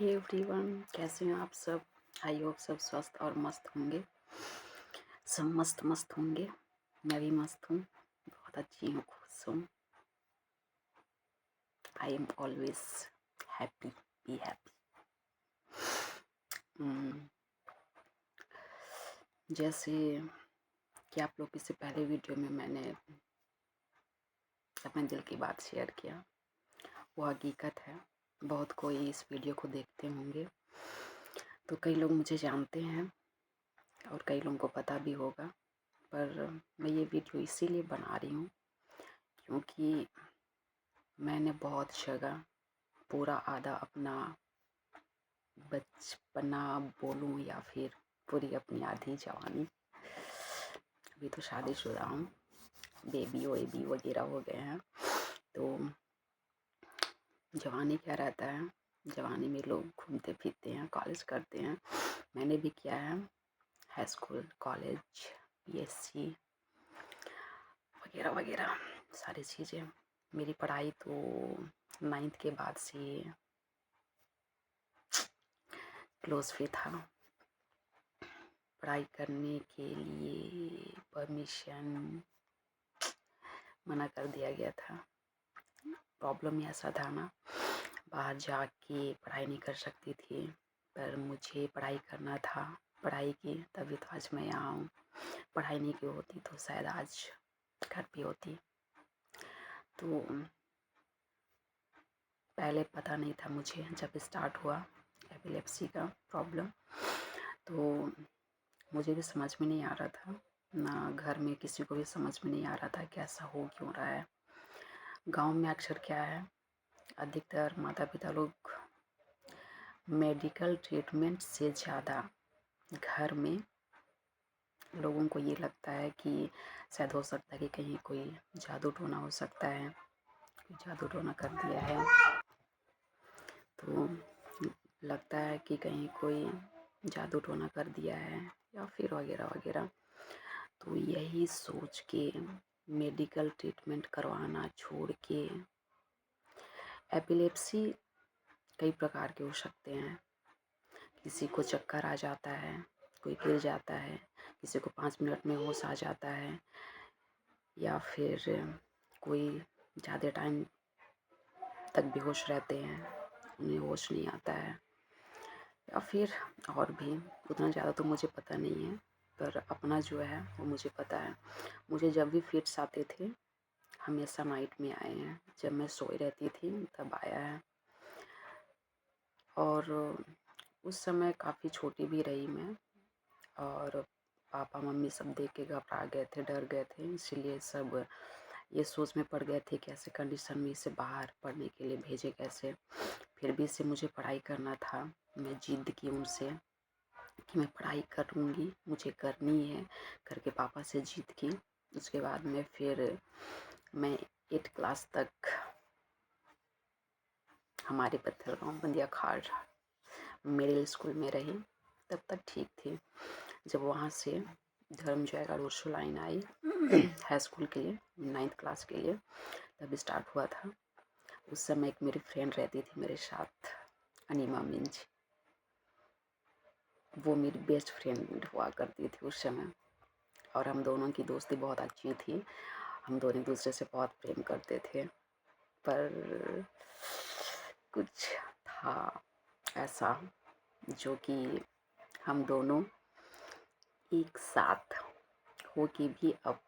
Hey everyone, कैसे हैं आप सब। आई होप सब स्वस्थ और मस्त होंगे। सब मस्त मस्त होंगे। मैं भी मस्त हूँ, बहुत अच्छी हूँ, खुश हूँ। I am always happy, be happy. जैसे कि आप लोग से पहले वीडियो में मैंने अपने दिल की बात शेयर किया, वो हकीकत है। बहुत कोई इस वीडियो को देखते होंगे, तो कई लोग मुझे जानते हैं और कई लोगों को पता भी होगा, पर मैं ये वीडियो इसीलिए बना रही हूँ क्योंकि मैंने बहुत जगह पूरा आधा अपना बचपना बोलूँ या फिर पूरी अपनी आधी जवानी, अभी तो शादीशुदा हूँ, बेबी वेबी वगैरह हो गए हैं, तो जवानी क्या रहता है। जवानी में लोग घूमते फिरते हैं, कॉलेज करते हैं। मैंने भी किया है, हाई स्कूल, कॉलेज, बीएससी वगैरह वगैरह सारी चीज़ें। मेरी पढ़ाई तो 9th के बाद से क्लोज पे था। पढ़ाई करने के लिए परमिशन मना कर दिया गया था। प्रॉब्लम ऐसा था ना, बाहर जाके पढ़ाई नहीं कर सकती थी, पर मुझे पढ़ाई करना था। पढ़ाई की तभी तो आज मैं यहाँ हूँ। पढ़ाई नहीं की होती तो शायद आज घर पे होती। तो पहले पता नहीं था मुझे, जब स्टार्ट हुआ एपिलेप्सी का प्रॉब्लम, तो मुझे भी समझ में नहीं आ रहा था, ना घर में किसी को भी समझ में नहीं आ रहा था कि ऐसा हो क्यों रहा है। गांव में अक्सर क्या है, अधिकतर माता पिता लोग मेडिकल ट्रीटमेंट से ज़्यादा घर में लोगों को ये लगता है कि शायद हो सकता है कि कहीं कोई जादू टोना हो सकता है, कोई जादू टोना कर दिया है, तो लगता है कि कहीं कोई जादू टोना कर दिया है या फिर वगैरह वगैरह। तो यही सोच के मेडिकल ट्रीटमेंट करवाना छोड़ के, एपिलेप्सी कई प्रकार के हो सकते हैं। किसी को चक्कर आ जाता है, कोई गिर जाता है, किसी को 5 मिनट में होश आ जाता है, या फिर कोई ज़्यादा टाइम तक बेहोश रहते हैं, उन्हें होश नहीं आता है, या फिर और भी। उतना ज़्यादा तो मुझे पता नहीं है, पर अपना जो है वो मुझे पता है। मुझे जब भी फिट्स आते थे हमेशा नाइट में आए हैं, जब मैं सोई रहती थी तब आया है। और उस समय काफ़ी छोटी भी रही मैं, और पापा मम्मी सब देख के घबरा गए थे, डर गए थे, इसीलिए सब ये सोच में पड़ गए थे कि ऐसे कंडीशन में इसे बाहर पढ़ने के लिए भेजे कैसे। फिर भी इसे मुझे पढ़ाई करना था। मैं जिद की उनसे कि मैं पढ़ाई करूँगी, मुझे करनी है, करके पापा से जिद की। उसके बाद में फिर मैं 8 क्लास तक हमारे पत्थलगाँव बंदिया खाड़ मिडिल स्कूल में रही, तब तक ठीक थी। जब वहाँ से धर्म जयगढ़ उर्सू लाइन आई हाई स्कूल के लिए, 9th क्लास के लिए, तब स्टार्ट हुआ था। उस समय एक मेरी फ्रेंड रहती थी मेरे साथ, अनीमा मिंज, वो मेरी बेस्ट फ्रेंड हुआ करती थी उस समय, और हम दोनों की दोस्ती बहुत अच्छी थी। हम दोनों एक दूसरे से बहुत प्रेम करते थे, पर कुछ था ऐसा जो कि हम दोनों एक साथ हो के भी अब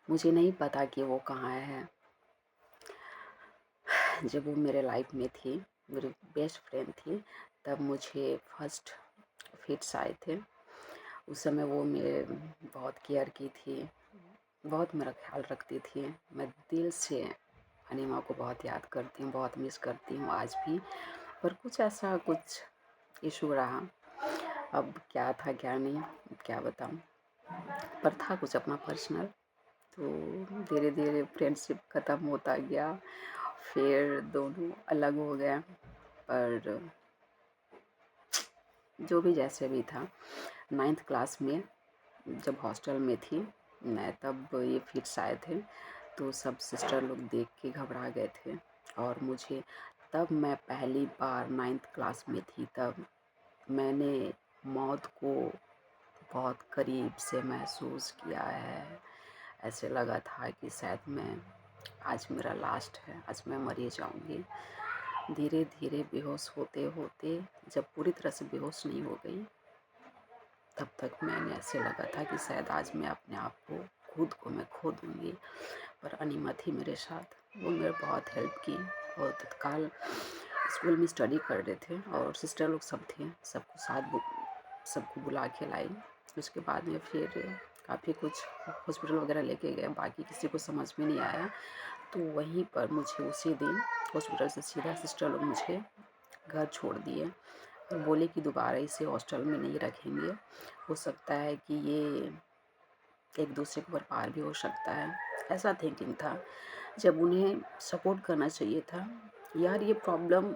मुझे नहीं पता कि वो कहाँ है। जब वो मेरे लाइफ में थी, मेरी बेस्ट फ्रेंड थी, तब मुझे फर्स्ट फिट्स आए थे। उस समय वो मेरे बहुत केयर की थी, बहुत मेरा ख्याल रखती थी। मैं दिल से अनीमा को बहुत याद करती हूँ, बहुत मिस करती हूँ आज भी। पर कुछ ऐसा कुछ इशू रहा, अब क्या था क्या नहीं क्या बताऊँ, पर था कुछ अपना पर्सनल। तो धीरे धीरे फ्रेंडशिप ख़त्म होता गया, फिर दोनों अलग हो गए। पर जो भी जैसे भी था, 9th क्लास में जब हॉस्टल में थी मैं, तब ये फिट्स आए थे, तो सब सिस्टर लोग देख के घबरा गए थे। और मुझे तब मैं पहली बार 9th क्लास में थी, तब मैंने मौत को बहुत करीब से महसूस किया है। ऐसे लगा था कि शायद मैं आज मेरा लास्ट है, आज मैं मर ही जाऊँगी। धीरे धीरे बेहोश होते होते जब पूरी तरह से बेहोश नहीं हो गई, तब तक मैंने ऐसे लगा था कि शायद आज मैं अपने आप को, खुद को मैं खो दूँगी। पर अनिमा थी मेरे साथ, वो मेरी बहुत हेल्प की और तत्काल स्कूल में स्टडी कर रहे थे और सिस्टर लोग सब थे, सबको साथ सबको बुला के लाई। उसके बाद में फिर काफ़ी कुछ हॉस्पिटल वगैरह लेके गए, बाकी किसी को समझ में नहीं आया। तो वहीं पर मुझे उसी दिन हॉस्पिटल से सीधा सिस्टर लोग मुझे घर छोड़ दिए और बोले कि दोबारा इसे हॉस्टल में नहीं रखेंगे, हो सकता है कि ये एक दूसरे के ऊपर पार भी हो सकता है। ऐसा थिंकिंग था, जब उन्हें सपोर्ट करना चाहिए था। यार ये प्रॉब्लम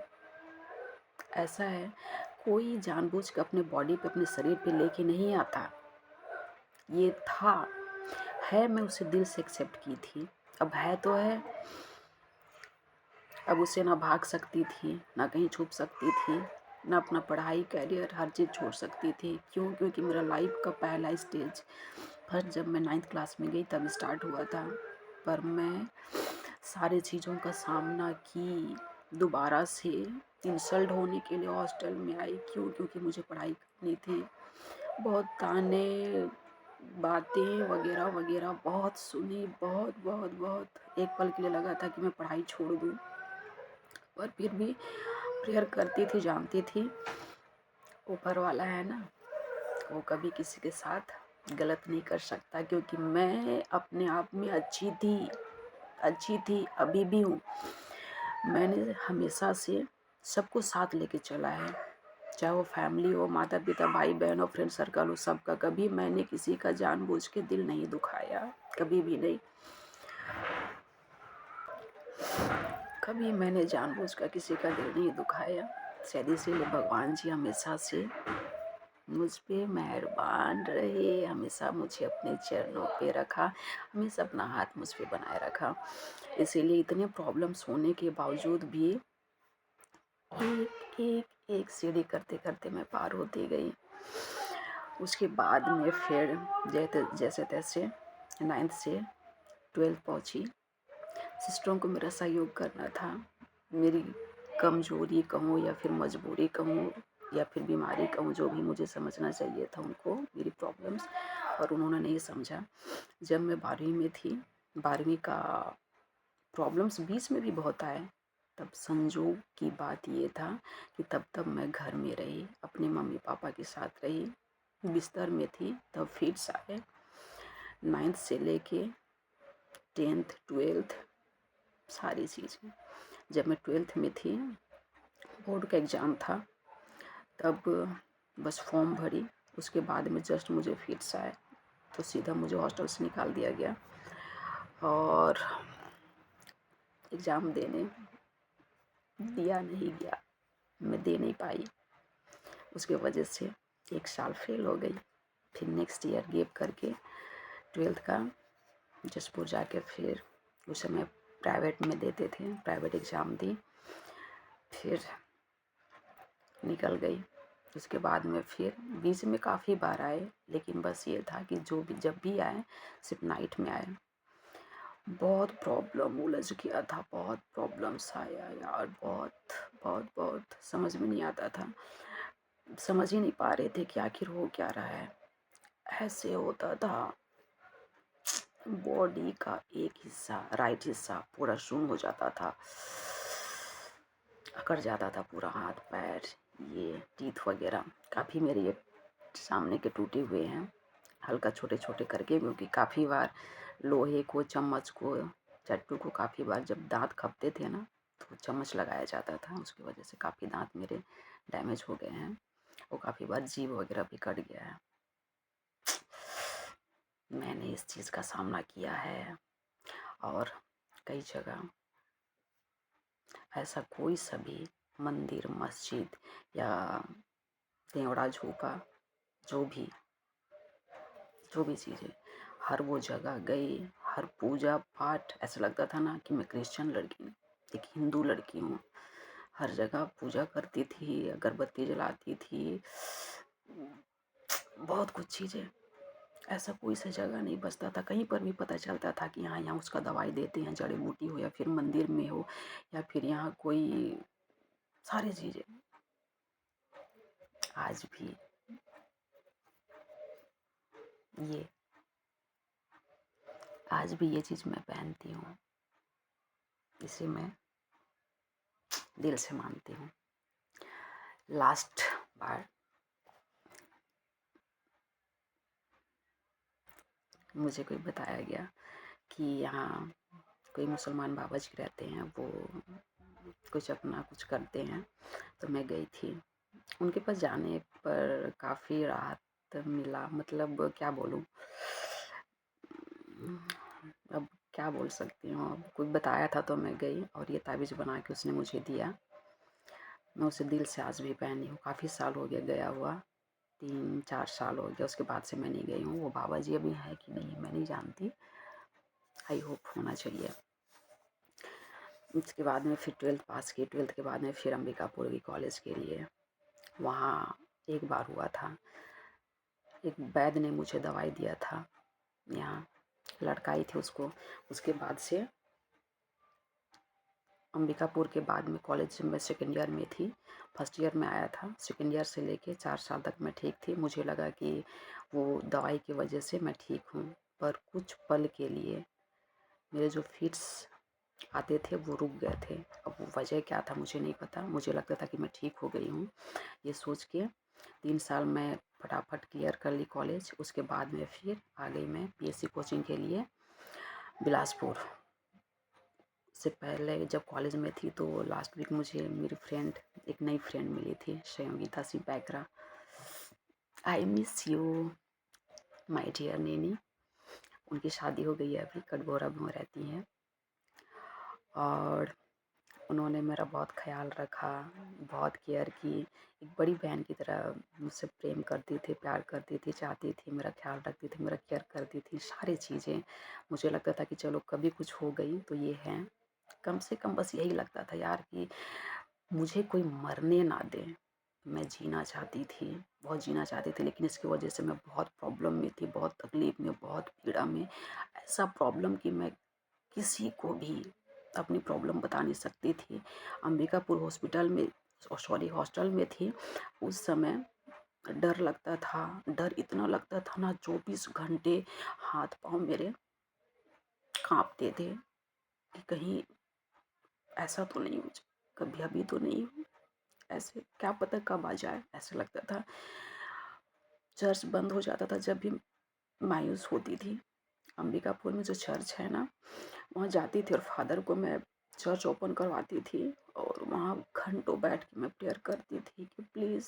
ऐसा है, कोई जानबूझ के अपने बॉडी पे, अपने शरीर पे लेके नहीं आता। ये था, है, मैं उसे दिल से एक्सेप्ट की थी। अब है तो है, अब उसे ना भाग सकती थी, ना कहीं छुप सकती थी, ना अपना पढ़ाई, करियर, हर चीज़ छोड़ सकती थी। क्यों? क्योंकि मेरा लाइफ का पहला स्टेज फर्स्ट जब मैं 9th क्लास में गई तब स्टार्ट हुआ था। पर मैं सारी चीज़ों का सामना की, दोबारा से इंसल्ट होने के लिए हॉस्टल में आई। क्यों? क्योंकि मुझे पढ़ाई करनी थी। बहुत ताने, बातें वगैरह वगैरह बहुत सुनी, बहुत बहुत बहुत। एक पल के लिए लगा था कि मैं पढ़ाई छोड़ दूँ, पर फिर भी प्रेयर करती थी, जानती थी ऊपर वाला है ना, वो कभी किसी के साथ गलत नहीं कर सकता। क्योंकि मैं अपने आप में अच्छी थी, अभी भी हूँ। मैंने हमेशा से सबको साथ लेके चला है, चाहे वो फैमिली हो, माता पिता, भाई बहन हो, फ्रेंड सर्कल हो, सबका। कभी मैंने किसी का जानबूझ के दिल नहीं दुखाया, कभी भी नहीं। कभी मैंने जानबूझ कर किसी का दिल नहीं दुखाया। शायद इसीलिए भगवान जी हमेशा से मुझ पे मेहरबान रहे, हमेशा मुझे अपने चरणों पे रखा, हमेशा अपना हाथ मुझ पे बनाए रखा। इसीलिए इतने प्रॉब्लम्स होने के बावजूद भी एक एक एक सीढ़ी करते करते मैं पार होती गई। उसके बाद में फिर जैसे तैसे 9th से 12th पहुंची। सिस्टरों को मेरा सहयोग करना था। मेरी कमजोरी कहूँ या फिर मजबूरी कहूँ या फिर बीमारी कहूँ, जो भी मुझे समझना चाहिए था उनको, मेरी प्रॉब्लम्स, और उन्होंने नहीं समझा। जब मैं 12वीं में थी, 12वीं का प्रॉब्लम्स बीच में भी बहुत आए, तब संजोग की बात ये था कि तब मैं घर में रही, अपने मम्मी पापा के साथ रही, बिस्तर में थी। तब फिट्स आए, 9th से लेके 10th 12th सारी चीज़ें। जब मैं 12th में थी, बोर्ड का एग्ज़ाम था, तब बस फॉर्म भरी, उसके बाद में जस्ट मुझे फिट्स आए तो सीधा मुझे हॉस्टल से निकाल दिया गया और एग्ज़ाम देने दिया नहीं गया, मैं दे नहीं पाई। उसके वजह से 1 साल फेल हो गई। फिर नेक्स्ट ईयर गैप करके 12th का जसपुर जाके फिर उस समय प्राइवेट में देते थे, प्राइवेट एग्ज़ाम दी, फिर निकल गई। उसके बाद में फिर बीच में काफ़ी बार आए, लेकिन बस ये था कि जो भी जब भी आए सिर्फ नाइट में आए। बहुत प्रॉब्लम उलझ गया था, बहुत प्रॉब्लम्स आया यार, बहुत बहुत बहुत समझ में नहीं आता था, समझ ही नहीं पा रहे थे कि आखिर हो क्या रहा है। ऐसे होता था, बॉडी का एक हिस्सा, राइट हिस्सा पूरा शून्य हो जाता था, अकड़ जाता था पूरा, हाथ पैर, ये टीथ वगैरह काफ़ी मेरे ये सामने के टूटे हुए हैं, हल्का छोटे छोटे करके। क्योंकि काफ़ी बार लोहे को, चम्मच को, चट्टू को काफ़ी बार जब दांत खपते थे ना, तो चम्मच लगाया जाता था, उसकी वजह से काफ़ी दांत मेरे डैमेज हो गए हैं और काफ़ी बार जीभ वगैरह भी कट गया है। मैंने इस चीज़ का सामना किया है और कई जगह ऐसा कोई सा भी मंदिर, मस्जिद या देवड़ा, झोपा, जो भी चीज़ें, हर वो जगह गई, हर पूजा पाठ, ऐसा लगता था ना कि मैं क्रिश्चियन लड़की हूँ, एक हिंदू लड़की हूँ। हर जगह पूजा करती थी, अगरबत्ती जलाती थी, बहुत कुछ चीज़ें। ऐसा कोई सा जगह नहीं बचता था, कहीं पर भी पता चलता था कि हाँ यहाँ उसका दवाई देते हैं, जड़ी बूटी हो या फिर मंदिर में हो या फिर यहाँ कोई सारी चीज़ें। आज भी ये आज भी ये चीज़ मैं पहनती हूँ, इसे मैं दिल से मानती हूँ। लास्ट बार मुझे कोई बताया गया कि यहाँ कोई मुसलमान बाबा जी रहते हैं, वो कुछ अपना कुछ करते हैं, तो मैं गई थी। उनके पास जाने पर काफ़ी राहत मिला, मतलब क्या बोलूँ, अब क्या बोल सकती हूँ। अब कोई बताया था तो मैं गई और ये ताबीज़ बना के उसने मुझे दिया। मैं उसे दिल से आज भी पहनी हूँ। काफ़ी साल हो गया गया हुआ, 3-4 साल हो गया, उसके बाद से मैं नहीं गई हूँ। वो बाबा जी अभी हैं कि नहीं मैं नहीं जानती, आई होप होना चाहिए। उसके बाद में फिर 12th पास की, 12th के बाद में फिर अंबिकापुर गई कॉलेज के लिए। वहाँ एक बार हुआ था, एक वैद्य ने मुझे दवाई दिया था, यहाँ लटकाई थी उसको। उसके बाद से अंबिकापुर के बाद में कॉलेज में सेकेंड ईयर में थी, फर्स्ट ईयर में आया था। सेकेंड ईयर से लेके 4 साल तक मैं ठीक थी। मुझे लगा कि वो दवाई की वजह से मैं ठीक हूँ, पर कुछ पल के लिए मेरे जो फिट्स आते थे वो रुक गए थे। अब वो वजह क्या था मुझे नहीं पता, मुझे लगता था कि मैं ठीक हो गई हूँ। ये सोच के 3 साल मैं फटाफट क्लियर कर ली कॉलेज। उसके बाद में फिर आ गई मैं पीएससी कोचिंग के लिए बिलासपुर। से पहले जब कॉलेज में थी तो लास्ट वीक मुझे मेरी फ्रेंड, एक नई फ्रेंड मिली थी, Sanyogita Singh Paikra. I miss you my dear nanny. उनकी शादी हो गई है, अभी कटघोरा में रहती हैं और उन्होंने मेरा बहुत ख्याल रखा, बहुत केयर की। एक बड़ी बहन की तरह मुझसे प्रेम करती थी, प्यार करती थी, चाहती थी, मेरा ख्याल रखती थी, मेरा केयर करती थी, सारी चीज़ें। मुझे लगता था कि चलो कभी कुछ हो गई तो ये है। कम से कम बस यही लगता था यार कि मुझे कोई मरने ना दे। मैं जीना चाहती थी, बहुत जीना चाहती थी, लेकिन इसकी वजह से मैं बहुत प्रॉब्लम में थी, बहुत तकलीफ़ में, बहुत पीड़ा में। ऐसा प्रॉब्लम कि मैं किसी को भी अपनी प्रॉब्लम बता नहीं सकती थी। अंबिकापुर हॉस्पिटल में, सॉरी हॉस्टल में थी। उस समय डर लगता था, डर इतना लगता था ना, 24 घंटे हाथ पाँव मेरे काँपते थे कि कहीं ऐसा तो नहीं हो जाए, कभी अभी तो नहीं हो, ऐसे क्या पता कब आ जाए, ऐसा लगता था। चर्च बंद हो जाता था जब भी मायूस होती थी। अंबिकापुर में जो चर्च है ना, वहाँ जाती थी और फादर को मैं चर्च ओपन करवाती थी और वहाँ घंटों बैठ के मैं प्रेयर करती थी कि प्लीज़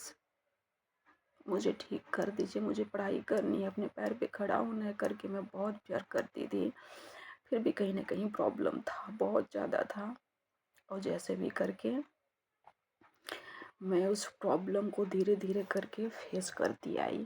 मुझे ठीक कर दीजिए, मुझे पढ़ाई करनी है, अपने पैर पे खड़ा होना है करके मैं बहुत प्यार करती थी। फिर भी कहीं न कहीं प्रॉब्लम था, बहुत ज़्यादा था और जैसे भी करके मैं उस प्रॉब्लम को धीरे-धीरे करके फेस करती आई।